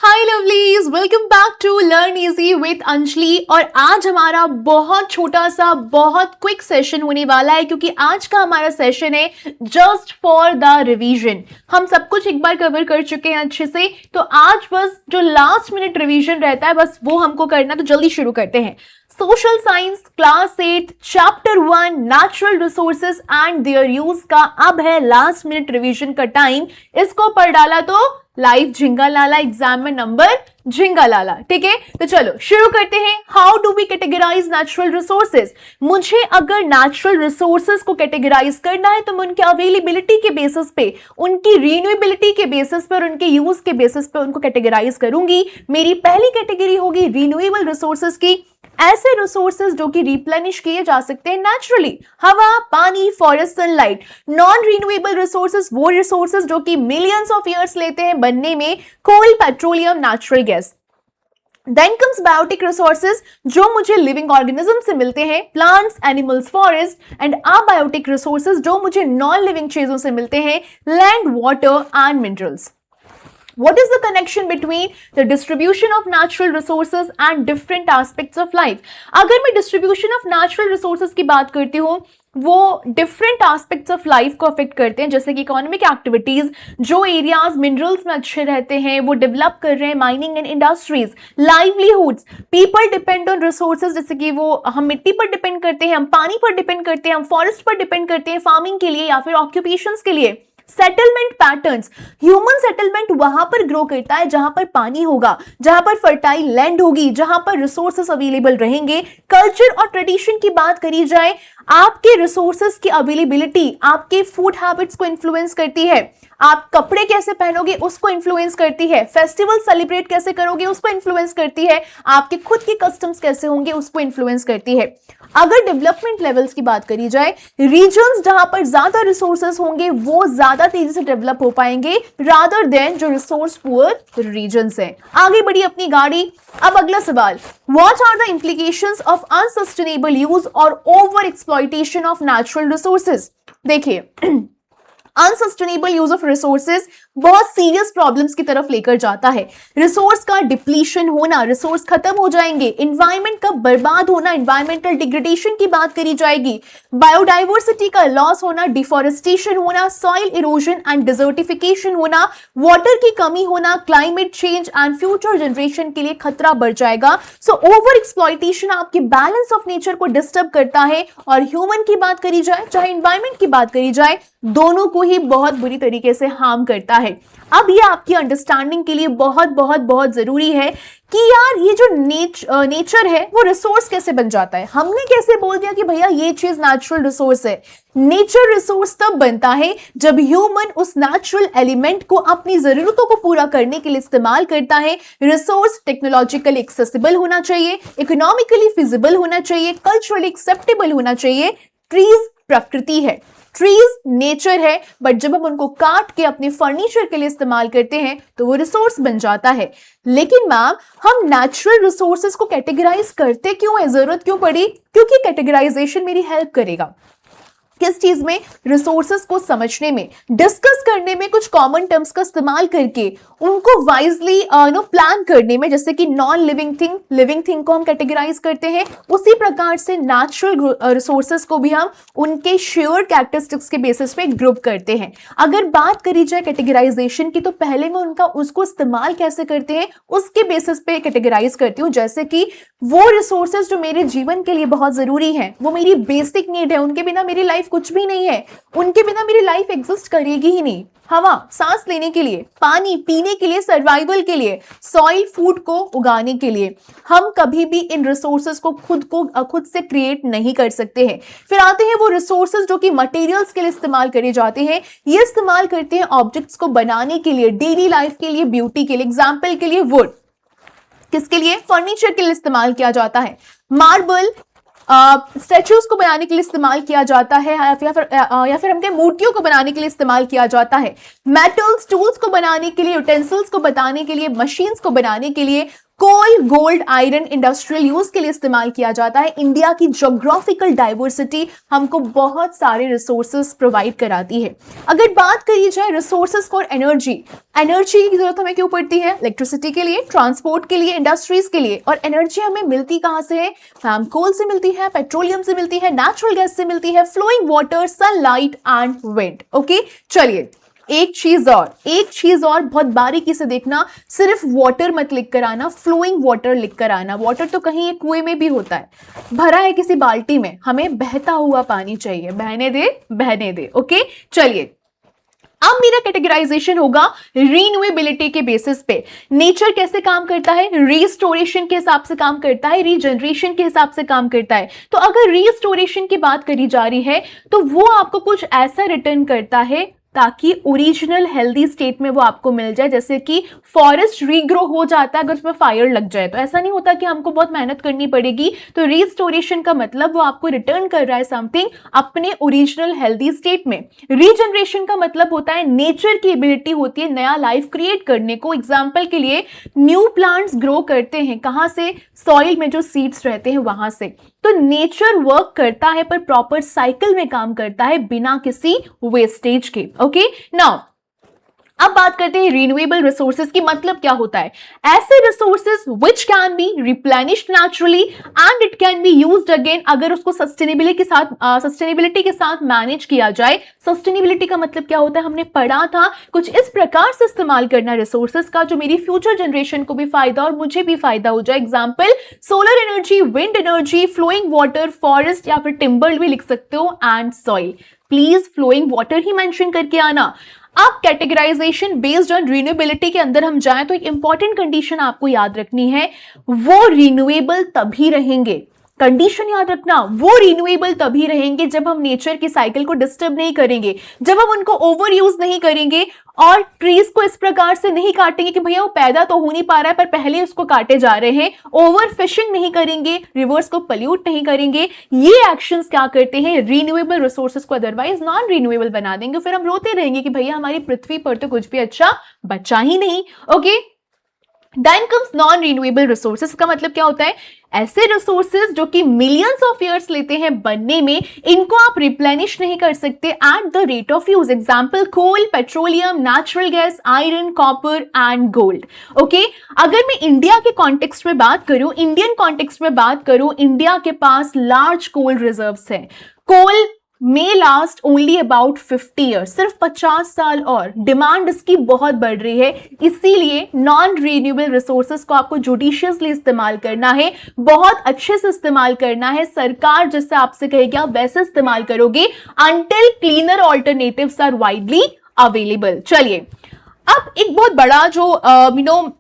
Hi lovelies, welcome back to learn easy with Anjali. और आज हमारा बहुत छोटा सा बहुत क्विक सेशन होने वाला है, क्योंकि आज का हमारा सेशन है जस्ट फॉर द रिवीजन। हम सब कुछ एक बार कवर कर चुके हैं अच्छे से, तो आज बस जो लास्ट मिनट रिवीजन रहता है बस वो हमको करना। तो जल्दी शुरू करते हैं। Social science class 8 chapter 1 natural resources and their use का अब है लास्ट मिनट रिवीजन का टाइम। इसको पढ़ डाला तो लाइफ झिंगा लाला, एग्जाम में नंबर झिंगा लाला। ठीक है, तो चलो शुरू करते हैं। How do we categorise natural resources? मुझे अगर नेचुरल रिसोर्सेज को कैटेगराइज करना है तो मैं उनके अवेलेबिलिटी के बेसिस पे, उनकी रिन्यूएबिलिटी के बेसिस पर, उनके यूज के बेसिस पे उनको कैटेगराइज करूंगी। मेरी पहली कैटेगरी होगी रिन्यूएबल रिसोर्सेज की, ऐसे रिसोर्सेज जो कि रिप्लेनिश किए जा सकते हैं नेचुरली, हवा, पानी, forest, sunlight. Non renewable resources वो रिसोर्सेज जो कि मिलियंस ऑफ ईयर्स लेते हैं बनने में, coal, petroleum, natural gas. Then comes biotic resources जो मुझे लिविंग ऑर्गेनिज्म से मिलते हैं, plants, animals, forest. And abiotic resources जो मुझे नॉन लिविंग चीजों से मिलते हैं, land, water and minerals. What is the connection between the distribution of natural resources and different aspects of life? अगर मैं distribution of natural resources की बात करती हूँ, वो different aspects of life को affect करते हैं, जैसे कि economic activities, जो एरियाज मिनरल्स में अच्छे रहते हैं वो डेवलप कर रहे हैं, mining and industries, livelihoods, people depend on resources, जैसे कि वो हम मिट्टी पर डिपेंड करते हैं, हम पानी पर डिपेंड करते हैं, हम फॉरेस्ट पर डिपेंड करते हैं फार्मिंग के लिए या फिर ऑक्यूपेशंस के लिए। सेटलमेंट पैटर्न्स, ह्यूमन सेटलमेंट वहां पर ग्रो करता है जहां पर पानी होगा, जहां पर फर्टाइल लैंड होगी, जहां पर रिसोर्सेस अवेलेबल रहेंगे। कल्चर और ट्रेडिशन की बात करी जाए, आपके रिसोर्सेस की अवेलेबिलिटी आपके फूड हैबिट्स को इन्फ्लुएंस करती है, आप कपड़े कैसे पहनोगे उसको इन्फ्लुएंस करती है, फेस्टिवल सेलिब्रेट कैसे करोगे उसको इन्फ्लुएंस करती है, आपके खुद के कस्टम्स कैसे होंगे उसको इन्फ्लुएंस करती है। अगर डेवलपमेंट लेवल्स की बात करी जाए, रीजन्स जहां पर ज्यादा रिसोर्सेज होंगे वो ज्यादा तेजी से डेवलप हो पाएंगे रादर देन जो रिसोर्स पुअर रीजन्स हैं। आगे बढ़ी अपनी गाड़ी। अब अगला सवाल, what are the implications of unsustainable use और over exploitation of natural resources? देखिए, अनसस्टेनेबल यूज ऑफ रिसोर्सेज बहुत सीरियस प्रॉब्लम्स की तरफ लेकर जाता है। रिसोर्स का डिप्लीशन होना, रिसोर्स खत्म हो जाएंगे, एनवायरनमेंट का बर्बाद होना, एनवायरमेंटल डिग्रेडेशन की बात करी जाएगी, बायोडाइवर्सिटी का लॉस होना, डिफॉरेस्टेशन होना, सॉइल इरोजन एंड डिजर्टिफिकेशन होना, वाटर की कमी होना, climate change and future generation के लिए खतरा बढ़ जाएगा। सो ओवर एक्सप्लॉयटेशन आपके बैलेंस ऑफ नेचर को डिस्टर्ब करता है, और ह्यूमन की बात करी जाए चाहे एनवायरनमेंट की बात करी जाए, दोनों को ही बहुत बुरी तरीके से हार्म करता है। अब ये आपकी अंडरस्टैंडिंग के लिए बहुत बहुत बहुत जरूरी है कि यार ये जो नेचर है वो रिसोर्स कैसे बन जाता है। हमने कैसे बोल दिया कि भैया ये चीज नेचुरल रिसोर्स है? नेचर रिसोर्स तब बनता है जब ह्यूमन उस नेचुरल एलिमेंट को अपनी जरूरतों को पूरा करने के लिए इस्तेमाल करता है। रिसोर्स टेक्नोलॉजिकली एक्सेसिबल होना चाहिए, इकोनॉमिकली फिजिबल होना चाहिए, कल्चरली एक्सेप्टेबल होना चाहिए। ट्रीज प्रकृति है, ट्रीज नेचर है, बट जब हम उनको काट के अपने फर्नीचर के लिए इस्तेमाल करते हैं तो वो रिसोर्स बन जाता है। लेकिन मैम, हम नेचुरल रिसोर्सेज को कैटेगराइज करते क्यों है, जरूरत क्यों पड़ी? क्योंकि कैटेगराइजेशन मेरी हेल्प करेगा किस चीज में? रिसोर्सेज को समझने में, डिस्कस करने में, कुछ कॉमन टर्म्स का इस्तेमाल करके उनको वाइजली प्लान करने में। जैसे कि non living thing, living thing को हम कैटेगराइज करते हैं, उसी प्रकार से नेचुरल रिसोर्सेज को भी हम उनके शेयर कैरेक्टरिस्टिक्स के बेसिस पे ग्रुप करते हैं। अगर बात करी जाए कैटेगराइजेशन की, तो पहले मैं उसको इस्तेमाल कैसे करते हैं उसके बेसिस पे कैटेगराइज करती हूँ। जैसे कि वो रिसोर्सेज जो मेरे जीवन के लिए बहुत जरूरी है, वो मेरी बेसिक नीड है, उनके बिना मेरी लाइफ कुछ भी नहीं है, उनके बिना मेरी लाइफ एग्जिस्ट करेगी ही नहीं। हवा सांस लेने के लिए, पानी पीने के लिए, सर्वाइवल के लिए, सॉइल फूड को उगाने के लिए। हम कभी भी इन रिसोर्सेज को खुद से क्रिएट नहीं कर सकते हैं। फिर आते हैं वो रिसोर्सेज जो कि मटेरियल्स के लिए इस्तेमाल करे जाते हैं। ये इस्तेमाल करते हैं ऑब्जेक्ट्स को बनाने के लिए, डेली लाइफ के लिए, ब्यूटी के लिए। एग्जाम्पल के लिए वुड, किसके लिए? फर्नीचर के लिए इस्तेमाल किया जाता है। मार्बल स्टैचूज को बनाने के लिए इस्तेमाल किया जाता है, या फिर हम मूर्तियों को बनाने के लिए इस्तेमाल किया जाता है। मेटल्स, टूल्स को बनाने के लिए, यूटेंसिल्स को बनाने के लिए, मशीन्स को बनाने के लिए, कोल, गोल्ड, आयरन इंडस्ट्रियल यूज के लिए इस्तेमाल किया जाता है। इंडिया की ज्योग्राफिकल डाइवर्सिटी हमको बहुत सारे रिसोर्सेज प्रोवाइड कराती है। अगर बात करी जाए रिसोर्सेज फॉर एनर्जी, एनर्जी की जरूरत हमें क्यों पड़ती है? इलेक्ट्रिसिटी के लिए, ट्रांसपोर्ट के लिए, इंडस्ट्रीज के लिए। और एनर्जी हमें मिलती कहां से है? हम कोल से मिलती है, पेट्रोलियम से मिलती है, नेचुरल गैस से मिलती है, flowing water, sunlight and wind. Okay, चलिए एक चीज और बहुत बारीकी से देखना, सिर्फ वाटर मत लिख कर आना, फ्लोइंग वाटर लिख कर आना। वाटर तो कहीं एक कुएं में भी होता है, भरा है किसी बाल्टी में, हमें बहता हुआ पानी चाहिए, बहने दे बहने दे। ओके, चलिए अब मेरा कैटेगराइजेशन होगा रीन्यूएबिलिटी के बेसिस पे। नेचर कैसे काम करता है? रीस्टोरेशन के हिसाब से काम करता है, रीजनरेशन के हिसाब से काम करता है। तो अगर रीस्टोरेशन की बात करी जा रही है तो वो आपको कुछ ऐसा रिटर्न करता है ताकि ओरिजिनल हेल्दी स्टेट में वो आपको मिल जाए। जैसे कि फॉरेस्ट रीग्रो हो जाता है अगर उसमें फायर लग जाए, तो ऐसा नहीं होता कि हमको बहुत मेहनत करनी पड़ेगी। तो रीस्टोरेशन का मतलब वो आपको रिटर्न कर रहा है समथिंग अपने ओरिजिनल हेल्दी स्टेट में। रीजनरेशन का मतलब होता है नेचर की एबिलिटी होती है नया लाइफ क्रिएट करने को। एग्जाम्पल के लिए न्यू प्लांट्स ग्रो करते हैं कहां से? सॉइल में जो सीड्स रहते हैं वहां से। तो नेचर वर्क करता है पर प्रॉपर साइकिल में काम करता है, बिना किसी वेस्टेज के। ओके, नाउ अब बात करते हैं रिन्यूएबल रिसोर्सेज की। मतलब क्या होता है? ऐसे resources which can be replenished naturally and it can be used again, अगर उसको सस्टेनेबिलिटी के साथ मैनेज किया जाए। सस्टेनेबिलिटी का मतलब क्या होता है? हमने पढ़ा था कुछ इस प्रकार से इस्तेमाल करना रिसोर्सेज का जो मेरी फ्यूचर जनरेशन को भी फायदा और मुझे भी फायदा हो जाए। Example solar energy, wind energy, flowing water, forest या फिर टिम्बर भी लिख सकते हो, and soil. Please flowing water ही मेंशन करके आना। अब कैटेगराइजेशन बेस्ड ऑन रिन्यूएबिलिटी के अंदर हम जाएं तो एक इंपॉर्टेंट कंडीशन आपको याद रखनी है, वो रिन्यूएबल तभी रहेंगे। कंडीशन याद रखना, वो रिन्यूएबल तभी रहेंगे जब हम नेचर की साइकिल को डिस्टर्ब नहीं करेंगे, जब हम उनको ओवर यूज नहीं करेंगे और ट्रीज को इस प्रकार से नहीं काटेंगे कि भैया वो पैदा तो हो नहीं पा रहा है पर पहले उसको काटे जा रहे हैं। ओवर फिशिंग नहीं करेंगे, रिवर्स को पल्यूट नहीं करेंगे। ये एक्शंस क्या करते हैं? रिन्यूएबल रिसोर्सेज को अदरवाइज नॉन रिन्यूएबल बना देंगे। फिर हम रोते रहेंगे कि भैया हमारी पृथ्वी पर तो कुछ भी अच्छा बचा ही नहीं। Okay, then comes non renewable resources का मतलब क्या होता है? ऐसे रिसोर्सेज जो कि मिलियंस ऑफ ईयर्स लेते हैं बनने में, इनको आप रिप्लेनिश नहीं कर सकते at the rate of use. Example coal, petroleum, natural gas, iron, copper and gold. Okay, अगर मैं इंडिया के कॉन्टेक्स्ट में बात करूं, इंडियन कॉन्टेक्स्ट में बात करूं, इंडिया के पास लार्ज कोल रिजर्व्स है। कोल may last only about 50 years, सिर्फ 50 साल, और डिमांड इसकी बहुत बढ़ रही है। इसीलिए नॉन रिन्यूएबल रिसोर्सेज को आपको जुडिशियसली इस्तेमाल करना है, बहुत अच्छे से इस्तेमाल करना है। सरकार जैसे आपसे कहेगी आप वैसे इस्तेमाल करोगे until cleaner alternatives are widely available। चलिए अब एक बहुत बड़ा जो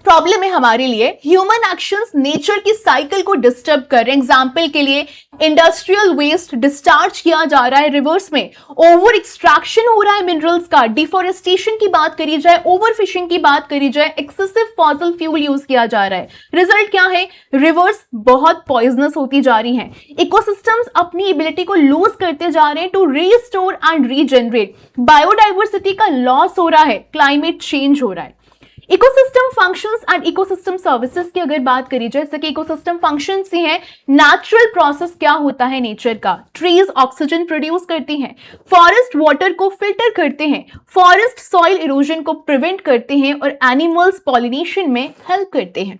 प्रॉब्लम है हमारे लिए, ह्यूमन एक्शंस नेचर की साइकिल को डिस्टर्ब कर रहे हैं। एग्जाम्पल के लिए इंडस्ट्रियल वेस्ट डिस्चार्ज किया जा रहा है रिवर्स में, ओवर एक्सट्रैक्शन हो रहा है मिनरल्स का, डिफोरेस्टेशन की बात करी जाए, ओवर फिशिंग की बात करी जाए, एक्सेसिव फॉसिल फ्यूल यूज किया जा रहा है। रिजल्ट क्या है? रिवर्स बहुत पॉइजनस होती जा रही हैं, इकोसिस्टम्स अपनी एबिलिटी को लूज करते जा रहे हैं to restore and regenerate, biodiversity का लॉस हो रहा है, क्लाइमेट चेंज हो रहा है। Ecosystem functions and ecosystem services की अगर बात करी जाए, जैसे कि इकोसिस्टम फंक्शंस ही है, नेचुरल प्रोसेस क्या होता है नेचर का? ट्रीज ऑक्सीजन प्रोड्यूस करती हैं, फॉरेस्ट वाटर को फिल्टर करते हैं, फॉरेस्ट सॉइल इरोजन को प्रिवेंट करते हैं, और एनिमल्स पॉलिनेशन में हेल्प करते हैं।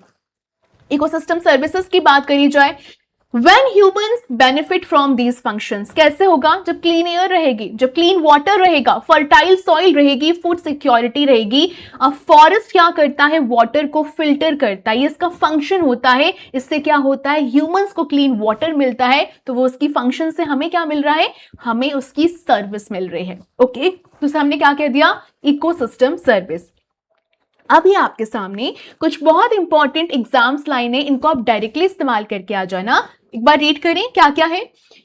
इकोसिस्टम सर्विसेज की बात करी जाए, When humans benefit from these functions, कैसे होगा? जब क्लीन एयर रहेगी, जब क्लीन वाटर रहेगा, फर्टाइल सॉइल रहेगी, फूड सिक्योरिटी रहेगी। अब फॉरेस्ट क्या करता है? वाटर को फिल्टर करता है, ये इसका फंक्शन होता है। इससे क्या होता है? ह्यूमंस को क्लीन वाटर मिलता है, तो वो उसकी फंक्शन से हमें क्या मिल रहा है? हमें उसकी सर्विस मिल रही है। ओके, तो हमने क्या कह दिया? Ecosystem service. अभी आपके सामने कुछ बहुत इंपॉर्टेंट एग्जाम्स लाइन है, इनको आप डायरेक्टली इस्तेमाल करके आ जाना। एक बार रीड करें क्या क्या है।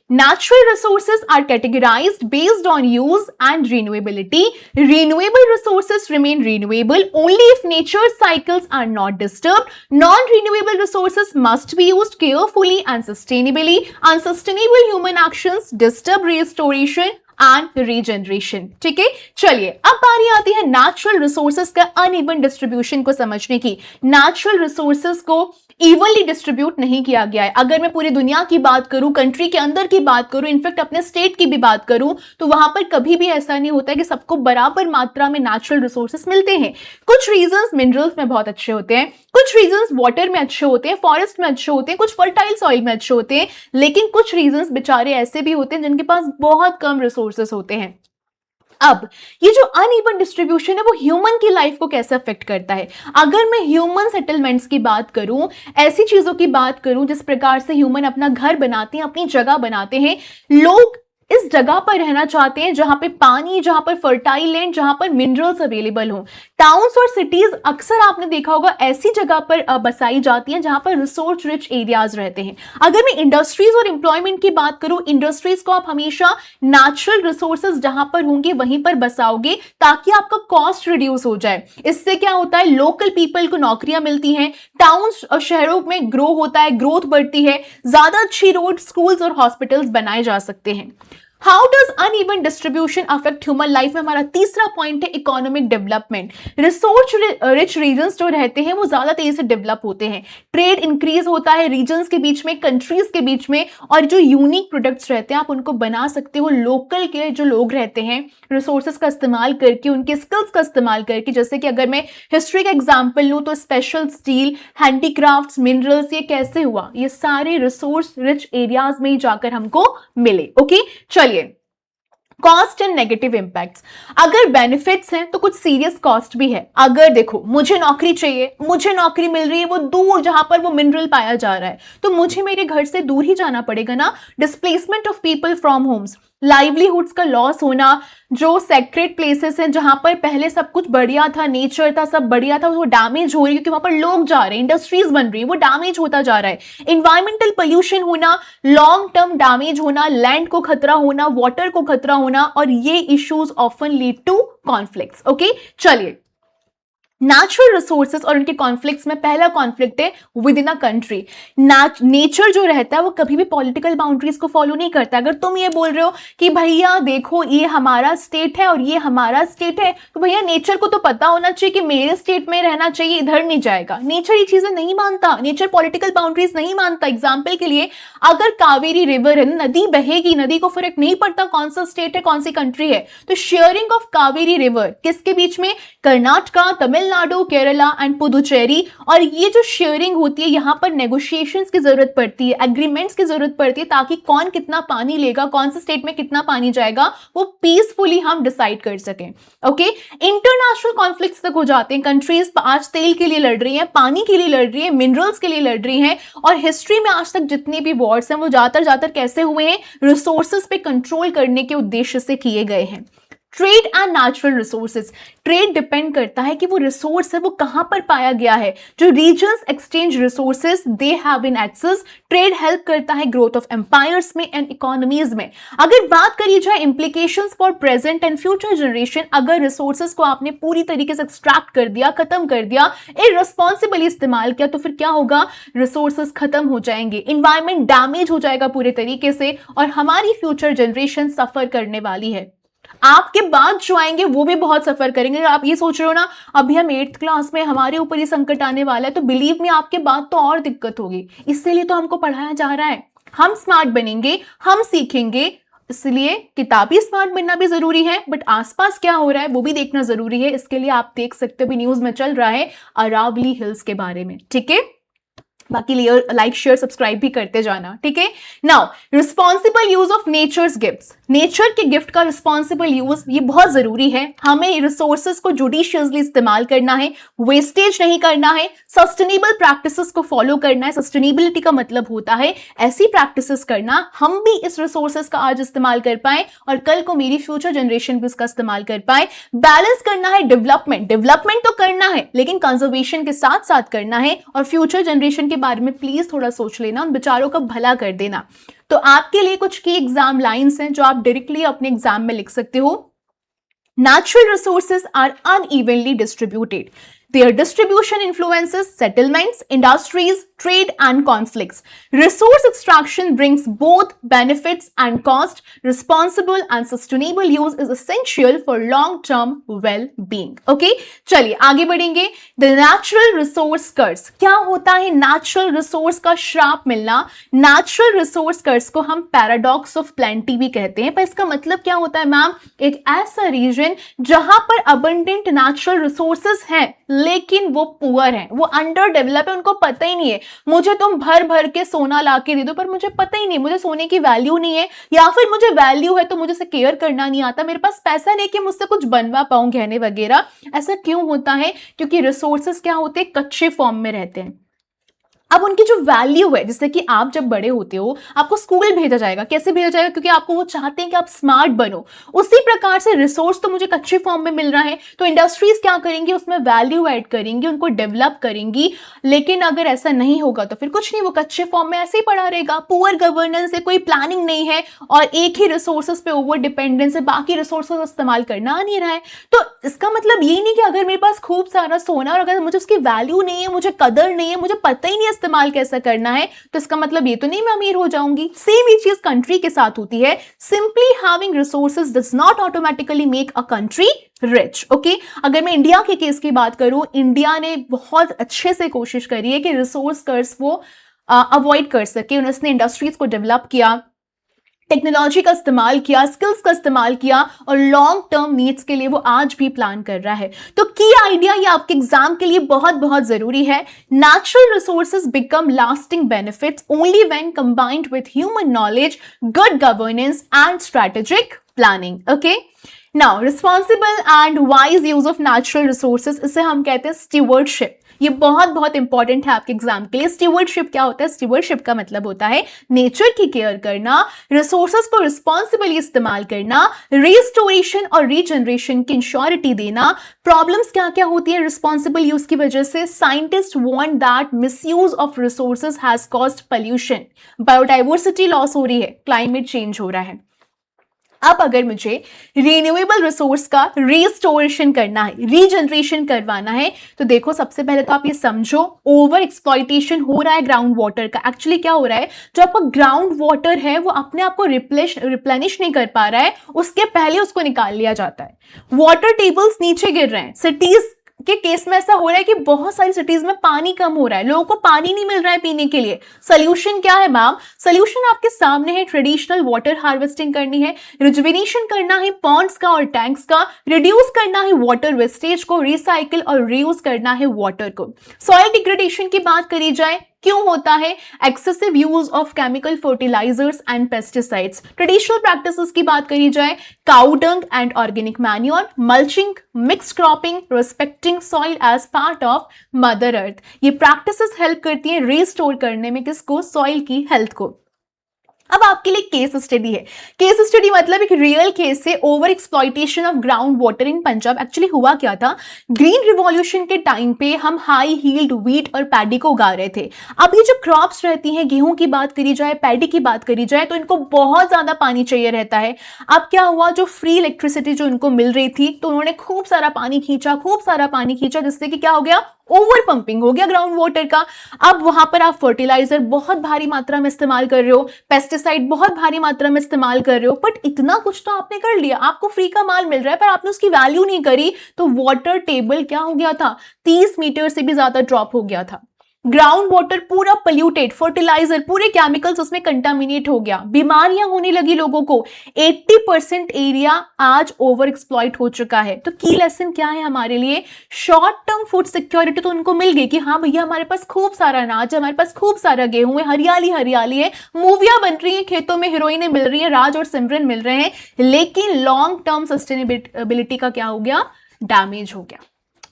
Natural resources are categorized based on use and renewability. Renewable resources remain renewable only if nature's cycles are not disturbed. Non-renewable resources must be used carefully and sustainably. Unsustainable human actions disturb restoration and regeneration. ठीक है, चलिए अब बारी आती है natural resources का uneven distribution को समझने की। नेचुरल रिसोर्सेज को इवनली डिस्ट्रीब्यूट नहीं किया गया है। अगर मैं पूरी दुनिया की बात करूं, कंट्री के अंदर की बात करूं, इनफैक्ट अपने स्टेट की भी बात करूं, तो वहां पर कभी भी ऐसा नहीं होता है कि सबको बराबर मात्रा में नेचुरल रिसोर्सेज मिलते हैं। कुछ रीजंस मिनरल्स में बहुत अच्छे होते हैं, कुछ रीजंस वाटर में अच्छे होते हैं, फॉरेस्ट में अच्छे होते हैं, कुछ फर्टाइल सॉइल में अच्छे होते हैं, लेकिन कुछ रीजंस बेचारे ऐसे भी होते हैं जिनके पास बहुत कम रिसोर्सेज होते हैं। अब ये जो अनइवन डिस्ट्रीब्यूशन है वो ह्यूमन की लाइफ को कैसे अफेक्ट करता है? अगर मैं ह्यूमन सेटलमेंट्स की बात करूं, ऐसी चीजों की बात करूं जिस प्रकार से ह्यूमन अपना घर बनाते हैं, अपनी जगह बनाते हैं, लोग इस जगह पर रहना चाहते हैं जहां पे पानी, जहां पर फर्टाइल लैंड, जहां पर मिनरल्स अवेलेबल हो। टाउन्स और सिटीज अक्सर आपने देखा होगा ऐसी जगह पर बसाई जाती हैं जहां पर रिसोर्स रिच एरियाज रहते हैं। अगर मैं इंडस्ट्रीज और एम्प्लॉयमेंट की बात करूं, इंडस्ट्रीज को आप हमेशा नेचुरल रिसोर्सेज जहां पर होंगे वहीं पर बसाओगे ताकि आपका कॉस्ट रिड्यूस हो जाए। इससे क्या होता है, लोकल पीपल को नौकरियां मिलती हैं, टाउन्स और शहरों में ग्रो होता है, ग्रोथ बढ़ती है, ज्यादा अच्छी रोड, स्कूल्स और हॉस्पिटल्स बनाए जा सकते हैं। How does uneven distribution affect human life में हमारा तीसरा पॉइंट है economic development. Resource rich regions जो रहते हैं वो ज्यादा तेजी से डेवलप होते हैं, ट्रेड इंक्रीज होता है रीजन्स के बीच में, कंट्रीज के बीच में, और जो यूनिक प्रोडक्ट्स रहते हैं आप उनको बना सकते हो लोकल के जो लोग रहते हैं रिसोर्सेज का इस्तेमाल करके, उनके स्किल्स का इस्तेमाल करके। जैसे कि अगर मैं हिस्ट्री का एग्जाम्पल लूँ तो स्पेशल स्टील, हैंडीक्राफ्ट्स, मिनरल्स, ये कैसे हुआ? ये सारे रिसोर्स रिच एरियाज में ही जाकर हमको मिले। ओके, चलिए कॉस्ट एंड नेगेटिव इंपैक्ट्स। अगर बेनिफिट्स हैं तो कुछ सीरियस कॉस्ट भी है। अगर देखो मुझे नौकरी चाहिए, मुझे नौकरी मिल रही है वो दूर जहां पर वो मिनरल पाया जा रहा है, तो मुझे मेरे घर से दूर ही जाना पड़ेगा ना। Displacement of people from homes, livelihoods का लॉस होना, जो सेक्रेट प्लेसेस हैं जहां पर पहले सब कुछ बढ़िया था, नेचर था, सब बढ़िया था, वो डैमेज हो रही है क्योंकि वहां पर लोग जा रहे हैं, इंडस्ट्रीज बन रही है, वो डैमेज होता जा रहा है। इन्वायरमेंटल पोल्यूशन होना, लॉन्ग टर्म डैमेज होना, लैंड को खतरा होना, वाटर को खतरा होना, और ये issues often lead to conflicts. Okay, चलिए नेचुरल रिसोर्सेज और उनके कॉन्फ्लिक्ट्स में पहला कॉन्फ्लिक्ट है within a country. Nature जो रहता है वो कभी भी पॉलिटिकल बाउंड्रीज को फॉलो नहीं करता। अगर तुम ये बोल रहे हो कि भैया देखो ये हमारा स्टेट है और ये हमारा स्टेट है, तो भैया नेचर को तो पता होना चाहिए कि मेरे स्टेट में रहना चाहिए, इधर नहीं जाएगा। नेचर ये चीजें नहीं मानता, नेचर पॉलिटिकल बाउंड्रीज नहीं मानता। एग्जाम्पल के लिए अगर कावेरी रिवर है, नदी बहेगी, नदी को फर्क नहीं पड़ता कौन सा स्टेट है, कौन सी कंट्री है। तो शेयरिंग ऑफ कावेरी रिवर किसके बीच में? कर्नाटका, तमिलनाडु, केरला एंड पुदुचेरी। और ये जो शेयरिंग होती है यहाँ पर नेगोशिएशंस की जरूरत पड़ती है, एग्रीमेंट्स की जरूरत पड़ती है, ताकि कौन कितना पानी लेगा, कौन से स्टेट में कितना पानी जाएगा, वो पीसफुली हम डिसाइड कर सकें। ओके, इंटरनेशनल कॉन्फ्लिक्ट्स तक हो जाते हैं। कंट्रीज आज तेल के लिए लड़ रही हैं, पानी के लिए लड़ रही है, मिनरल्स के लिए लड़ रही हैं, और हिस्ट्री में आज तक जितने भी वॉर्स हैं वो ज्यादातर कैसे हुए हैं? रिसोर्सेज पे कंट्रोल करने के उद्देश्य से किए गए हैं। Trade and natural resources, trade depend करता है कि वो रिसोर्स है वो कहां पर पाया गया है। जो regions exchange resources they have in excess, trade help करता है ग्रोथ ऑफ एम्पायर्स में एंड इकोनॉमीज में। अगर बात करी जाए implications for present and future generation, अगर रिसोर्सेज को आपने पूरी तरीके से एक्सट्रैक्ट कर दिया, खत्म कर दिया, इररिस्पॉन्सिबली इस्तेमाल किया, तो फिर क्या होगा? रिसोर्सेज खत्म हो जाएंगे, इन्वायरमेंट डैमेज हो जाएगा पूरे तरीके से, और हमारी फ्यूचर जनरेशन सफर करने वाली है। आपके बाद जो आएंगे वो भी बहुत सफर करेंगे। आप ये सोच रहे हो ना अभी हम 8th क्लास में, हमारे ऊपर ये संकट आने वाला है, तो बिलीव में आपके बाद तो और दिक्कत होगी। इसीलिए तो हमको पढ़ाया जा रहा है, हम स्मार्ट बनेंगे, हम सीखेंगे। इसलिए किताबी स्मार्ट बनना भी जरूरी है, बट आसपास क्या हो रहा है वो भी देखना जरूरी है। इसके लिए आप देख सकते हो भी न्यूज में चल रहा है अरावली हिल्स के बारे में। ठीक है, बाकी लाइक शेयर सब्सक्राइब भी करते जाना। ठीक है, now responsible use of nature's gifts. Nature के गिफ्ट का रिस्पॉन्सिबल यूज ये बहुत जरूरी है। हमें रिसोर्सेज को जुडिशियसली इस्तेमाल करना है, वेस्टेज नहीं करना है, सस्टेनेबल प्रैक्टिसेस को फॉलो करना है। सस्टेनेबिलिटी का मतलब होता है ऐसी प्रैक्टिसेस करना हम भी इस रिसोर्सेज का आज इस्तेमाल कर पाए और कल को मेरी फ्यूचर जनरेशन भी इसका इस्तेमाल कर पाए। बैलेंस करना है डेवलपमेंट तो करना है लेकिन कंजर्वेशन के साथ साथ करना है, और फ्यूचर जनरेशन के बारे में प्लीज थोड़ा सोच लेना, उन बेचारों का भला कर देना। तो आपके लिए कुछ की एग्जाम लाइंस हैं जो आप डायरेक्टली अपने एग्जाम में लिख सकते हो। Natural resources are unevenly distributed. Their distribution influences settlements, industries, trade and conflicts. Resource extraction brings both benefits and cost. Responsible and sustainable use is essential for long-term well-being. Okay, चलिए आगे बढ़ेंगे. The natural resource curse. क्या होता है natural resource का श्राप मिलना? Natural resource curse को हम paradox of plenty भी कहते हैं, पर इसका मतलब क्या होता है मैम? एक ऐसा रीजन जहां पर abundant natural resources हैं लेकिन वो पुअर हैं, वो अंडर डेवलप है, उनको पता ही नहीं है. मुझे तुम भर भर के सोना ला के दे दो पर मुझे पता ही नहीं, मुझे सोने की वैल्यू नहीं है, या फिर मुझे वैल्यू है तो मुझे से केयर करना नहीं आता, मेरे पास पैसा नहीं कि मुझसे कुछ बनवा पाऊं गहने वगैरह. ऐसा क्यों होता है? क्योंकि रिसोर्सेस क्या होते हैं? कच्चे फॉर्म में रहते हैं. अब उनकी जो वैल्यू है, जैसे कि आप जब बड़े होते हो आपको स्कूल भेजा जाएगा. कैसे भेजा जाएगा? क्योंकि आपको वो चाहते हैं कि आप स्मार्ट बनो. उसी प्रकार से रिसोर्स तो मुझे कच्चे फॉर्म में मिल रहा है, तो इंडस्ट्रीज क्या करेंगी? उसमें वैल्यू ऐड करेंगी, उनको डेवलप करेंगी. लेकिन अगर ऐसा नहीं होगा तो फिर कुछ नहीं, वो कच्चे फॉर्म में ऐसे ही पड़ा रहेगा. पुअर गवर्नेंस है, कोई प्लानिंग नहीं है और एक ही रिसोर्सेज पे ओवर डिपेंडेंस है, बाकी रिसोर्सेज इस्तेमाल करना आ नहीं रहा है. तो इसका मतलब ये नहीं कि अगर मेरे पास खूब सारा सोना और अगर मुझे उसकी वैल्यू नहीं है, मुझे कदर नहीं है, मुझे पता ही नहीं इस्तेमाल कैसा करना है, तो इसका मतलब ये तो नहीं मैं अमीर हो जाऊंगी. सेम ही चीज कंट्री के साथ होती है. Simply having resources does not automatically make a country rich. Okay, अगर मैं इंडिया के केस की बात करूं, इंडिया ने बहुत अच्छे से कोशिश करी है कि रिसोर्स कर्स वो अवॉइड कर सके. उन्होंने इंडस्ट्रीज को डेवलप किया, टेक्नोलॉजी का इस्तेमाल किया, स्किल्स का इस्तेमाल किया और लॉन्ग टर्म नीड्स के लिए वो आज भी प्लान कर रहा है. तो की आइडिया ये आपके एग्जाम के लिए बहुत बहुत जरूरी है. Natural resources become lasting benefits only when combined with human knowledge, good governance and strategic planning. Okay, now responsible and wise use of natural resources, इसे हम कहते हैं स्टीवर्डशिप. ये बहुत बहुत इंपॉर्टेंट है आपके एग्जाम के लिए. स्टीवर्डशिप क्या होता है? स्टीवर्डशिप का मतलब होता है नेचर की केयर करना, रिसोर्सेज को रिस्पॉन्सिबली इस्तेमाल करना, रिस्टोरेशन और रीजनरेशन की इंश्योरिटी देना. प्रॉब्लम्स क्या क्या होती है रिस्पॉन्सिबल यूज की वजह से? Scientist want that misuse of resources has caused pollution, biodiversity loss हो रही है, क्लाइमेट चेंज हो रहा है. अब अगर मुझे रिन्यूएबल रिसोर्स का रिस्टोरेशन करना है, रीजनरेशन करवाना है, तो देखो सबसे पहले तो आप ये समझो ओवर एक्सप्लॉइटेशन हो रहा है ग्राउंड वाटर का. एक्चुअली क्या हो रहा है? जो आपका ग्राउंड वाटर है वो अपने आप को रिप्लेनिश नहीं कर पा रहा है, उसके पहले उसको निकाल लिया जाता है. वाटर टेबल्स नीचे गिर रहे हैं. सिटीज के केस में ऐसा हो रहा है कि बहुत सारी सिटीज में पानी कम हो रहा है, लोगों को पानी नहीं मिल रहा है पीने के लिए. सोल्यूशन क्या है मैम? सोल्यूशन आपके सामने है. ट्रेडिशनल वाटर हार्वेस्टिंग करनी है, रिजुविनेशन करना है पॉन्ड्स का और टैंक्स का, रिड्यूस करना है वाटर वेस्टेज को, रिसाइकिल और रीयूज करना है वाटर को. सॉइल डिग्रेडेशन की बात करी जाए, क्यों होता है? Excessive use of chemical fertilisers and pesticides. Traditional practices की बात करी जाए, cow dung and organic manure, mulching, mixed cropping, respecting soil as part of Mother Earth. ये प्रैक्टिसेस हेल्प करती हैं रिस्टोर करने में किसको? सॉइल की हेल्थ को. अब आपके लिए केस स्टडी है. केस स्टडी मतलब एक रियल केस है, over exploitation of ground water in Punjab. Actually हुआ क्या था? ग्रीन रिवॉल्यूशन के टाइम पे हम हाई हील्ड व्हीट और पैडी को उगा रहे थे. अब ये जो क्रॉप्स रहती हैं, गेहूं की बात करी जाए, पैडी की बात करी जाए, तो इनको बहुत ज्यादा पानी चाहिए रहता है. अब क्या हुआ? जो फ्री इलेक्ट्रिसिटी जो इनको मिल रही थी, तो उन्होंने खूब सारा पानी खींचा, जिससे कि क्या हो गया? ओवर पंपिंग हो गया ग्राउंड वाटर का. अब वहां पर आप फर्टिलाइजर बहुत भारी मात्रा में इस्तेमाल कर रहे हो, पेस्टिसाइड बहुत भारी मात्रा में इस्तेमाल कर रहे हो, बट इतना कुछ तो आपने कर लिया, आपको फ्री का माल मिल रहा है, पर आपने उसकी वैल्यू नहीं करी, तो वाटर टेबल क्या हो गया था? 30 मीटर से भी ज्यादा ड्रॉप हो गया था. ग्राउंड वाटर पूरा पोल्यूटेड, फर्टिलाइजर पूरे केमिकल्स उसमें कंटामिनेट हो गया, बीमारियां होने लगी लोगों को. 80% एरिया आज ओवर एक्सप्लॉइट हो चुका है. तो की लेसन क्या है हमारे लिए? शॉर्ट टर्म फूड सिक्योरिटी तो उनको मिल गई कि हाँ भैया हमारे पास खूब सारा अनाज है, हमारे पास खूब सारा गेहूं है, हरियाली हरियाली है, मूवियां बन रही हैं, खेतों में हीरोइनें मिल रही हैं, राज और सिमरन मिल रहे हैं, लेकिन लॉन्ग टर्म सस्टेनेबिलिटी का क्या हो गया? डैमेज हो गया,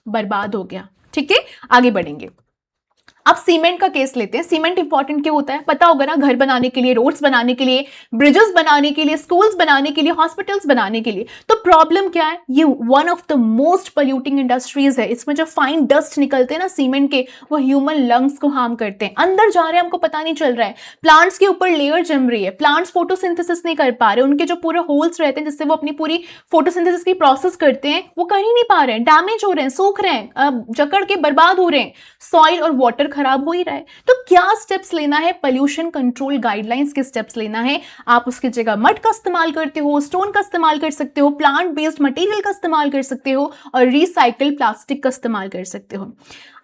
बर्बाद हो गया. ठीक है, आगे बढ़ेंगे. अब सीमेंट का केस लेते हैं। सीमेंट इंपॉर्टेंट क्यों होता है? पता होगा ना, घर बनाने के लिए, रोड्स बनाने के लिए, ब्रिजेस बनाने के लिए, स्कूल्स बनाने के लिए, हॉस्पिटल्स बनाने के लिए। तो प्रॉब्लम क्या है? ये one of the most polluting industries है। इसमें जो फाइन डस्ट निकलते हैं ना सीमेंट के, वो ह्यूमन लंग्स को हार्म करते हैं, अंदर जा रहे हैं, हमको पता नहीं चल रहा है। प्लांट्स के ऊपर लेयर जम रही है, प्लांट्स फोटोसिंथेसिस नहीं कर पा रहे, उनके जो पूरे होल्स रहते हैं जिससे वो अपनी पूरी फोटोसिंथेसिस की प्रोसेस करते हैं, वो कर ही नहीं पा रहे हैं, डैमेज हो रहे हैं, सूख रहे हैं, जकड़ के बर्बाद हो रहे हैं, सॉइल और वाटर खराब हो ही रहा है। तो क्या स्टेप्स लेना है? पोल्यूशन कंट्रोल गाइडलाइंस के स्टेप्स लेना है। आप उसकी जगह मड का इस्तेमाल करते हो, स्टोन का इस्तेमाल कर सकते हो, प्लांट बेस्ड मटेरियल का इस्तेमाल कर सकते हो और रिसाइकल प्लास्टिक का इस्तेमाल कर सकते हो।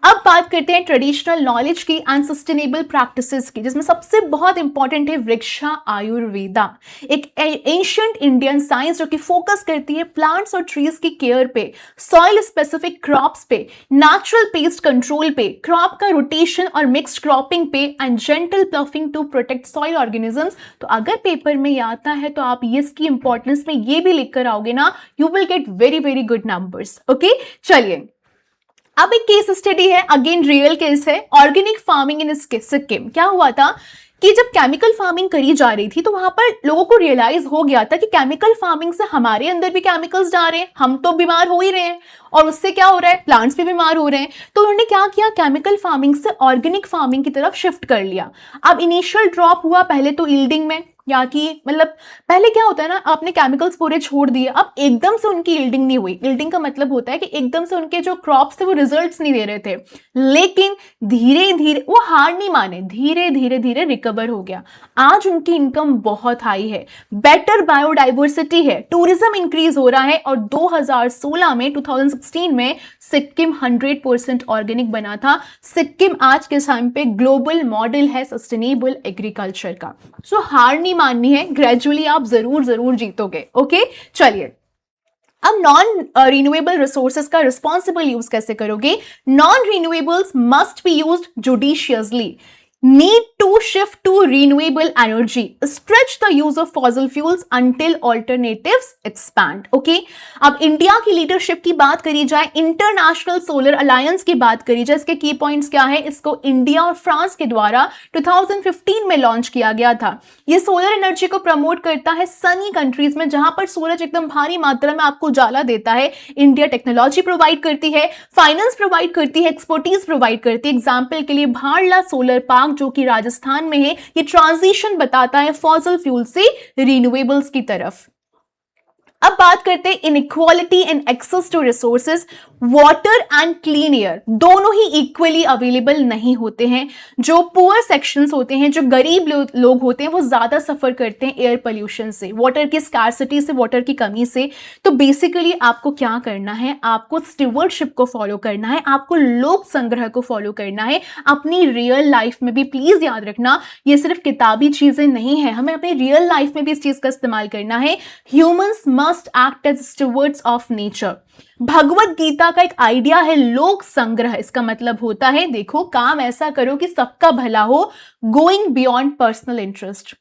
अब बात करते हैं ट्रेडिशनल नॉलेज की एंड सस्टेनेबल प्रैक्टिसेस की, जिसमें सबसे बहुत इंपॉर्टेंट है वृक्षा आयुर्वेदा, एक एंशिएंट इंडियन साइंस जो कि फोकस करती है प्लांट्स और ट्रीज की केयर पे, सॉइल स्पेसिफिक क्रॉप्स पे, नेचुरल पेस्ट कंट्रोल पे, क्रॉप का रोटेशन और मिक्स्ड क्रॉपिंग पे and gentle ploughing to protect soil organisms. तो अगर पेपर में ये आता है तो आप ये इसकी इंपॉर्टेंस में ये भी लिख कर आओगे ना, you will get very very good numbers. Okay, चलिए अब एक केस स्टडी है, अगेन रियल केस है, ऑर्गेनिक फार्मिंग इन सिक्किम। क्या हुआ था कि जब केमिकल फार्मिंग करी जा रही थी तो वहां पर लोगों को रियलाइज हो गया था कि केमिकल फार्मिंग से हमारे अंदर भी केमिकल्स जा रहे हैं, हम तो बीमार हो ही रहे हैं और उससे क्या हो रहा है, प्लांट्स भी बीमार हो रहे हैं। तो उन्होंने क्या किया, केमिकल फार्मिंग से ऑर्गेनिक फार्मिंग की तरफ शिफ्ट कर लिया। अब इनिशियल ड्रॉप हुआ पहले तो यील्डिंग में, या कि मतलब पहले क्या होता है ना, आपने केमिकल्स पूरे छोड़ दिए, अब एकदम से उनकी यील्डिंग नहीं हुई। यील्डिंग का मतलब होता है कि एकदम से उनके जो क्रॉप्स थे वो रिजल्ट्स नहीं दे रहे थे, लेकिन धीरे धीरे वो हार नहीं माने, धीरे धीरे धीरे रिकवर हो गया। आज उनकी इनकम बहुत हाई है, बेटर बायोडाइवर्सिटी है, टूरिज्म इंक्रीज हो रहा है और 2016 में 2016 में सिक्किम 100% ऑर्गेनिक बना था। सिक्किम आज के टाइम पे ग्लोबल मॉडल है सस्टेनेबल एग्रीकल्चर का। सो हार नहीं माननी है, ग्रेजुअली आप जरूर जरूर जीतोगे। ओके, चलिए अब नॉन रिन्यूएबल रिसोर्सेज का रिस्पॉन्सिबल यूज कैसे करोगे? Non renewables must be used judiciously, need to shift to renewable energy, stretch the use of fossil fuels until alternatives expand. Okay, अब इंडिया की लीडरशिप की बात करी जाए, इंटरनेशनल सोलर अलायंस की बात करी जाए, इसके की पॉइंट्स क्या है? इसको इंडिया और फ्रांस के द्वारा 2015 में लॉन्च किया गया था। ये सोलर एनर्जी को प्रमोट करता है सनी कंट्रीज में जहां पर सूरज एकदम भारी मात्रा में आपको उजाला देता है। इंडिया टेक्नोलॉजी प्रोवाइड करती है, फाइनेंस प्रोवाइड करती है, एक्सपर्टीज प्रोवाइड करती है। एग्जाम्पल के लिए भाड़ला सोलर पार्क जो कि राजस्थान में है, ये ट्रांजिशन बताता है फॉसिल फ्यूल से रिन्यूएबल्स की तरफ। अब बात करते हैं inequality and access to resources. Water and clean air दोनों ही इक्वली अवेलेबल नहीं होते हैं। जो पुअर सेक्शंस होते हैं, जो गरीब लोग होते हैं, वो ज्यादा सफर करते हैं एयर पोल्यूशन से, वाटर की स्कार्सिटी से, वाटर की कमी से। तो बेसिकली आपको क्या करना है? आपको स्टीवर्डशिप को फॉलो करना है, आपको लोक संग्रह को फॉलो करना है। अपनी रियल लाइफ में भी प्लीज याद रखना, ये सिर्फ किताबी चीजें नहीं है, हमें अपनी रियल लाइफ में भी इस चीज का इस्तेमाल करना है। Humans must act as stewards of nature. Bhagavad Gita का एक आइडिया है लोक संग्रह। इसका मतलब होता है, देखो, काम ऐसा करो कि सबका भला हो, गोइंग बियॉन्ड पर्सनल इंटरेस्ट।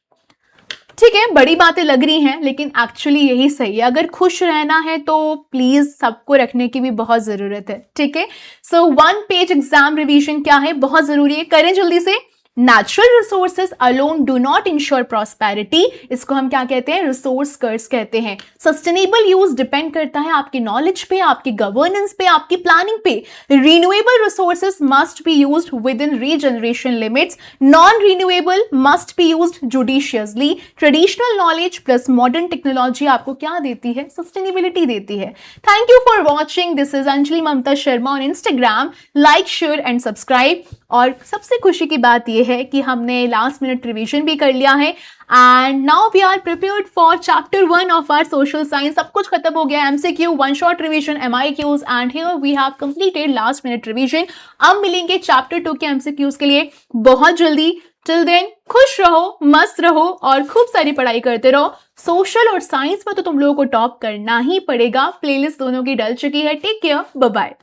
ठीक है, बड़ी बातें लग रही हैं, लेकिन एक्चुअली यही सही है। अगर खुश रहना है तो प्लीज सबको रखने की भी बहुत जरूरत है। ठीक है, सो 1 पेज एग्जाम रिवीजन क्या है, बहुत जरूरी है, करें जल्दी से। Natural resources alone do not ensure prosperity, इसको हम क्या कहते हैं? रिसोर्स कर्स कहते हैं। सस्टेनेबल यूज डिपेंड करता है आपकी नॉलेज पे, आपकी गवर्नेंस पे, आपकी प्लानिंग पे। Renewable resources must be used with in regeneration limits. Non renewable must be used judiciously. Traditional knowledge plus modern technology आपको क्या देती है? सस्टेनेबिलिटी देती है। Thank you for watching, this is Anjali Mamta Sharma on Instagram. Like, share and subscribe. और सबसे खुशी की बात यह है कि हमने लास्ट मिनट रिवीजन भी कर लिया है and now we are prepared for chapter 1 of our social science. सब कुछ खत्म हो गया, MCQ, one shot revision, MIQs and here we have completed last minute revision. अब मिलेंगे चैप्टर 2 के एमसीक्यूज के लिए बहुत जल्दी। टिल देन खुश रहो, मस्त रहो और खूब सारी पढ़ाई करते रहो। सोशल और साइंस में तो तुम लोगों को टॉप करना ही पड़ेगा। प्लेलिस्ट दोनों की डल चुकी है। Take care, bye bye.